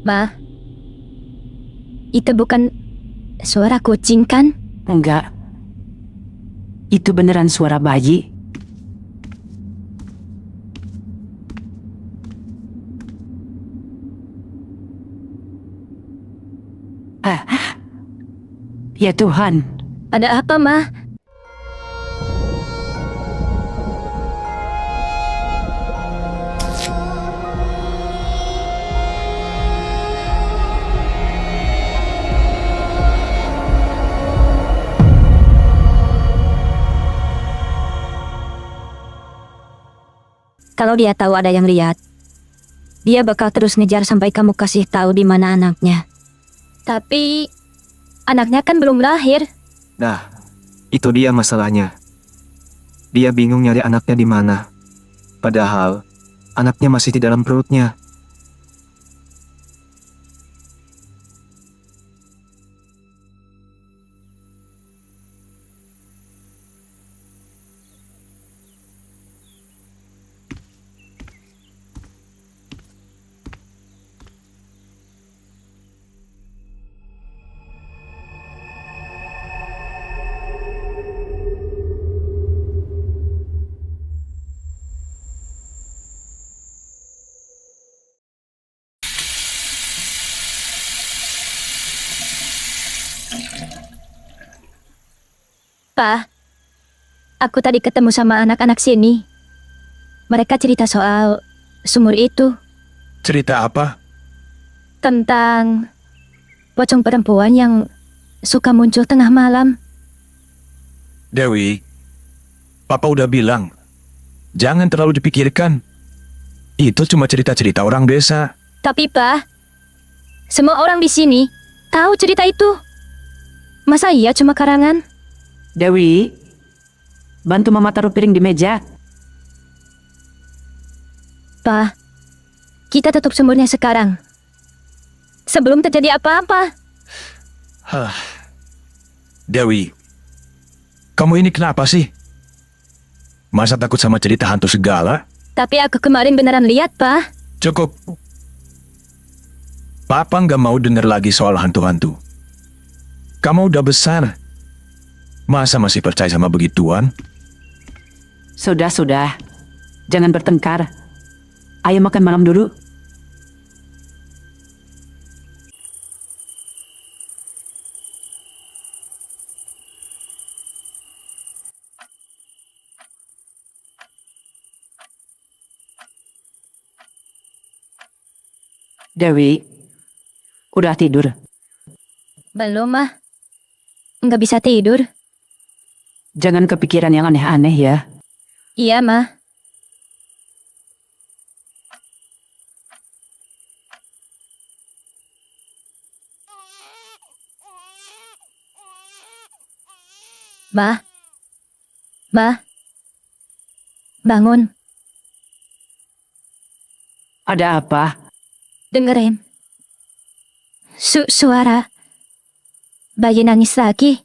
Ma, itu bukan suara kucing kan? Enggak. Itu beneran suara bayi. Ya Tuhan. Ada apa, Ma? Kalau dia tahu ada yang lihat, dia bakal terus ngejar sampai kamu kasih tahu di mana anaknya. Tapi anaknya kan belum lahir. Nah, itu dia masalahnya. Dia bingung nyari anaknya di mana. Padahal, anaknya masih di dalam perutnya. Pa, aku tadi ketemu sama anak-anak sini. Mereka cerita soal sumur itu, Cerita apa? tentang pocong perempuan yang suka muncul tengah malam. Dewi, Papa udah bilang, jangan terlalu dipikirkan. Itu cuma cerita-cerita orang desa. Tapi Pa, semua orang di sini tahu cerita itu. Masa iya cuma karangan? Dewi, bantu Mama taruh piring di meja. Pa, kita tutup sumurnya sekarang. Sebelum terjadi apa-apa. Dewi, kamu ini kenapa sih? Masa takut sama cerita hantu segala? Tapi aku kemarin beneran lihat, Pa. Cukup. Papa nggak mau denger lagi soal hantu-hantu. Kamu udah besar. Masa masih percaya sama begituan? Sudah. Jangan bertengkar. Ayo makan malam dulu. Dewi, udah tidur? Belum, Ma. Nggak bisa tidur. Jangan kepikiran yang aneh-aneh ya. Iya, Ma. Ma. Bangun. Ada apa? Dengerin. Suara bayi nangis lagi.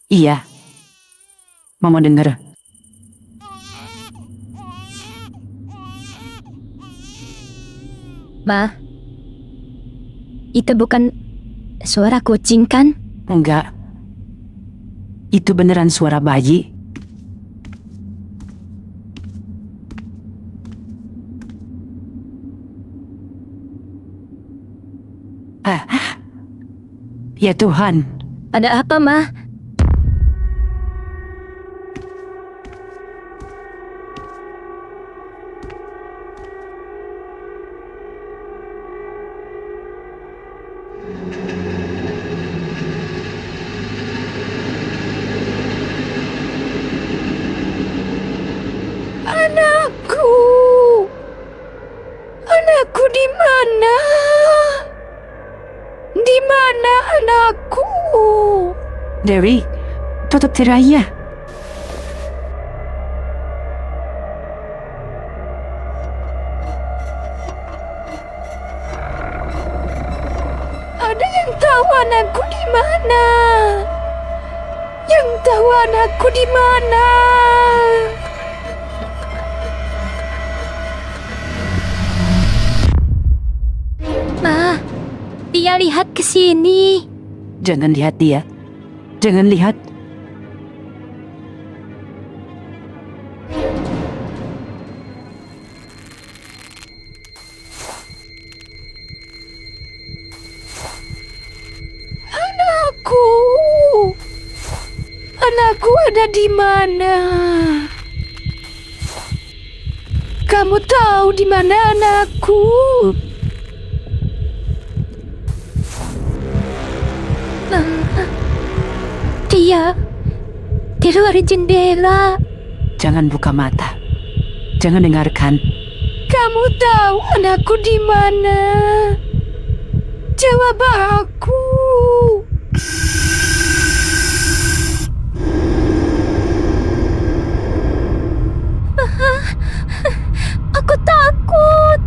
Iya. Mama denger. Ma, itu bukan suara kucing kan? Enggak. Itu beneran suara bayi. Ya Tuhan. Ada apa, Ma? Anakku di mana? Di mana anakku? Dewi, tutup tirainya. Ada yang tahu anakku di mana? tahu anakku di mana. Ma, dia lihat ke sini. Jangan lihat dia. Jangan lihat. Anakku. Anakku ada di mana? Kamu tahu di mana anakku? Dia di luar jendela. Jangan buka mata. Jangan dengarkan. Kamu tahu anakku di mana? Jawab aku. Aku takut.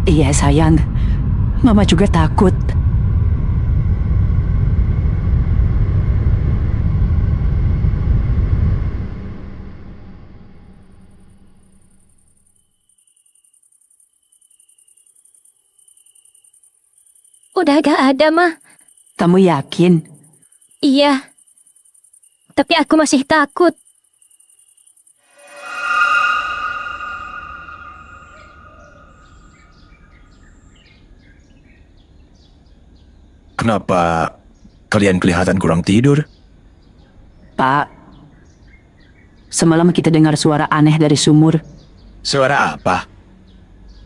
Iya sayang. Mama juga takut. Udah gak ada, Ma. Kamu yakin? Iya. Tapi aku masih takut. Kenapa kalian kelihatan kurang tidur? Pak, semalam kita dengar suara aneh dari sumur. Suara apa?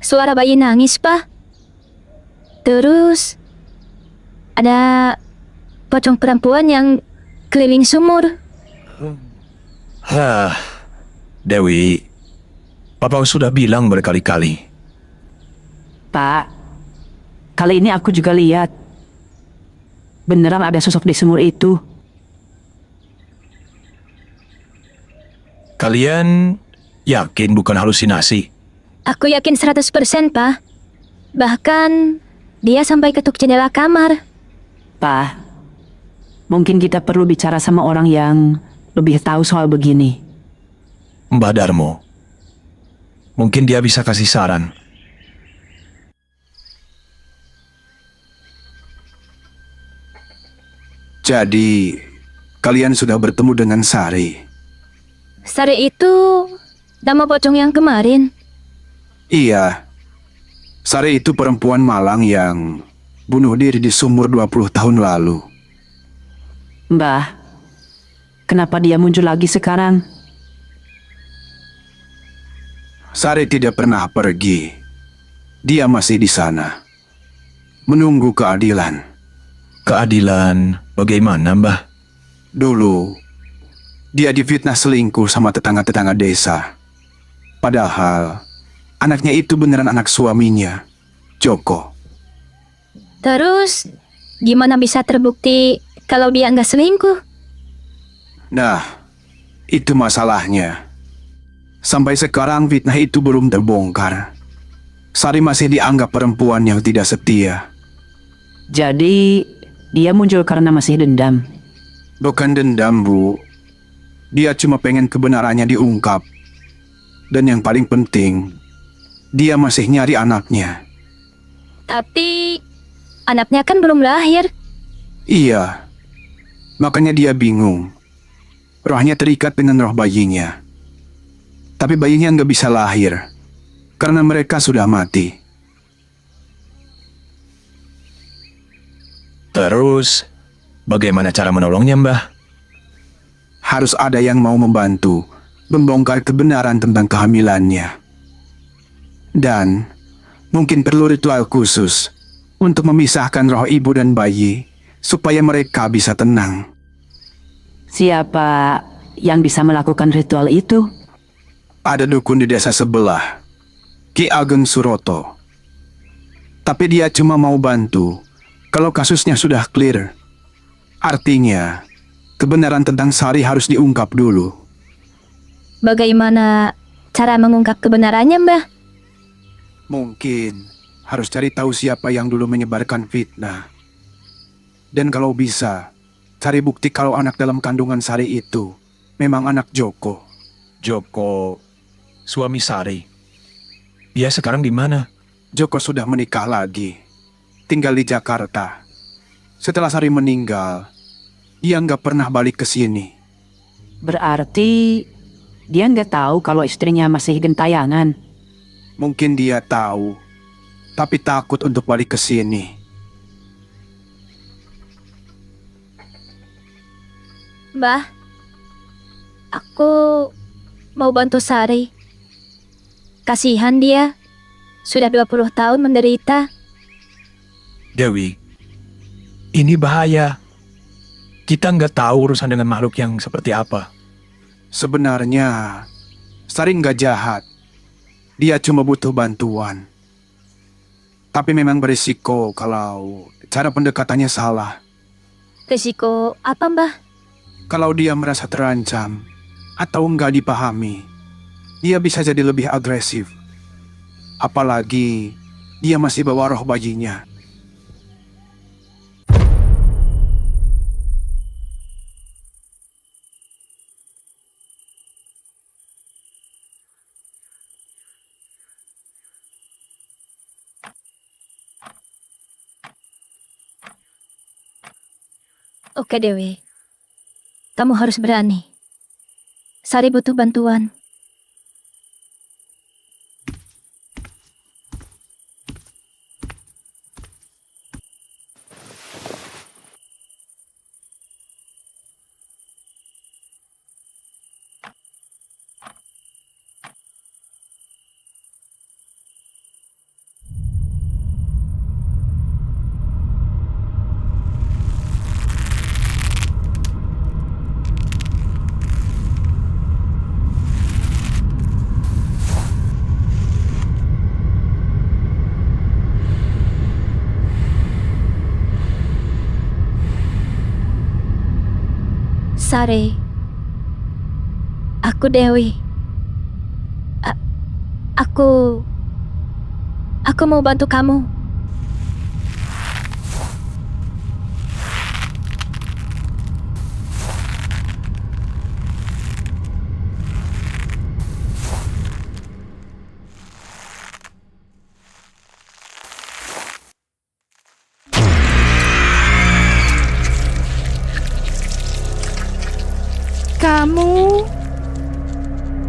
Suara bayi nangis, Pak. Terus ada pocong perempuan yang keliling sumur. Hah, Dewi, Papa sudah bilang berkali-kali. Pak, kali ini aku juga lihat. Beneran ada sosok di sumur itu. Kalian yakin bukan halusinasi? Aku yakin 100%, Pak. Bahkan dia sampai ketuk jendela kamar. Pak, mungkin kita perlu bicara sama orang yang lebih tahu soal begini. Mbah Darmo, mungkin dia bisa kasih saran. Jadi, kalian sudah bertemu dengan Sari? Sari itu nama pocong yang kemarin. Iya. Sari itu perempuan Malang yang bunuh diri di sumur 20 tahun lalu. Mbah, kenapa dia muncul lagi sekarang? Sari tidak pernah pergi. Dia masih di sana. Menunggu keadilan. Keadilan bagaimana, Mbah? Dulu, dia difitnah selingkuh sama tetangga-tetangga desa. Padahal, anaknya itu beneran anak suaminya, Joko. Terus, gimana bisa terbukti kalau dia nggak selingkuh? Nah, itu masalahnya. Sampai sekarang fitnah itu belum terbongkar. Sari masih dianggap perempuan yang tidak setia. Jadi, dia muncul karena masih dendam. Bukan dendam, Bu. Dia cuma pengen kebenarannya diungkap. Dan yang paling penting, dia masih nyari anaknya. Tapi, anaknya kan belum lahir. Iya. Makanya dia bingung. Rohnya terikat dengan roh bayinya. Tapi bayinya nggak bisa lahir. Karena mereka sudah mati. Terus, bagaimana cara menolongnya, Mbah? Harus ada yang mau membantu membongkar kebenaran tentang kehamilannya. Dan mungkin perlu ritual khusus untuk memisahkan roh ibu dan bayi supaya mereka bisa tenang. Siapa yang bisa melakukan ritual itu? Ada dukun di desa sebelah, Ki Ageng Suroto. Tapi dia cuma mau bantu kalau kasusnya sudah clear. Artinya, kebenaran tentang Sari harus diungkap dulu. Bagaimana cara mengungkap kebenarannya, Mbah? Mungkin harus cari tahu siapa yang dulu menyebarkan fitnah. Dan kalau bisa, cari bukti kalau anak dalam kandungan Sari itu memang anak Joko. Joko, suami Sari. Dia sekarang di mana? Joko sudah menikah lagi, tinggal di Jakarta. Setelah Sari meninggal, dia nggak pernah balik ke sini. Berarti dia nggak tahu kalau istrinya masih gentayangan. Mungkin dia tahu, tapi takut untuk balik ke sini. Mbah, aku mau bantu Sari. Kasihan dia, sudah 20 tahun menderita. Dewi, ini bahaya. Kita nggak tahu urusan dengan makhluk yang seperti apa. Sebenarnya, Sari nggak jahat. Dia cuma butuh bantuan. Tapi memang berisiko kalau cara pendekatannya salah. Risiko apa, Mbah? Kalau dia merasa terancam atau nggak dipahami, dia bisa jadi lebih agresif. Apalagi dia masih bawa roh bayinya. Oke Dewi, kamu harus berani. Sari butuh bantuan. Sari, aku Dewi. Aku mau bantu kamu.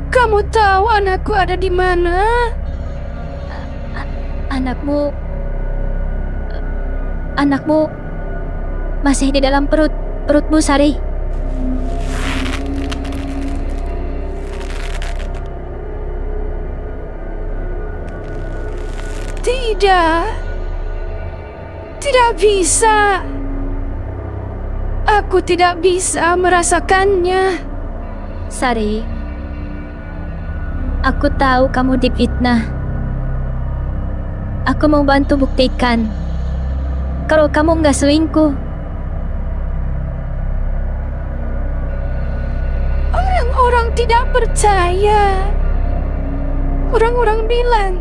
Kamu tahu anakku ada di mana? Anakmu masih di dalam perutmu, Sari. Tidak bisa. Aku tidak bisa merasakannya. Sari, aku tahu kamu difitnah. Aku mau bantu buktikan kalau kamu nggak selingkuh. Orang-orang tidak percaya. Orang-orang bilang,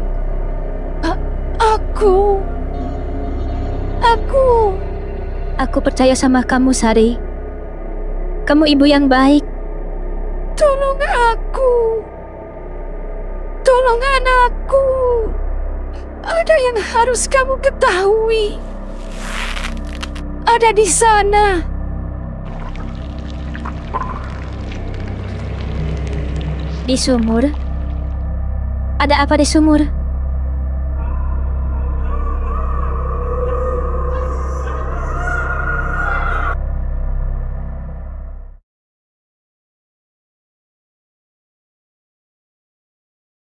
Aku percaya sama kamu, Sari. Kamu ibu yang baik. Tolong aku. Tolong anakku. Ada yang harus kamu ketahui. Ada di sana. Di sumur? Ada apa di sumur?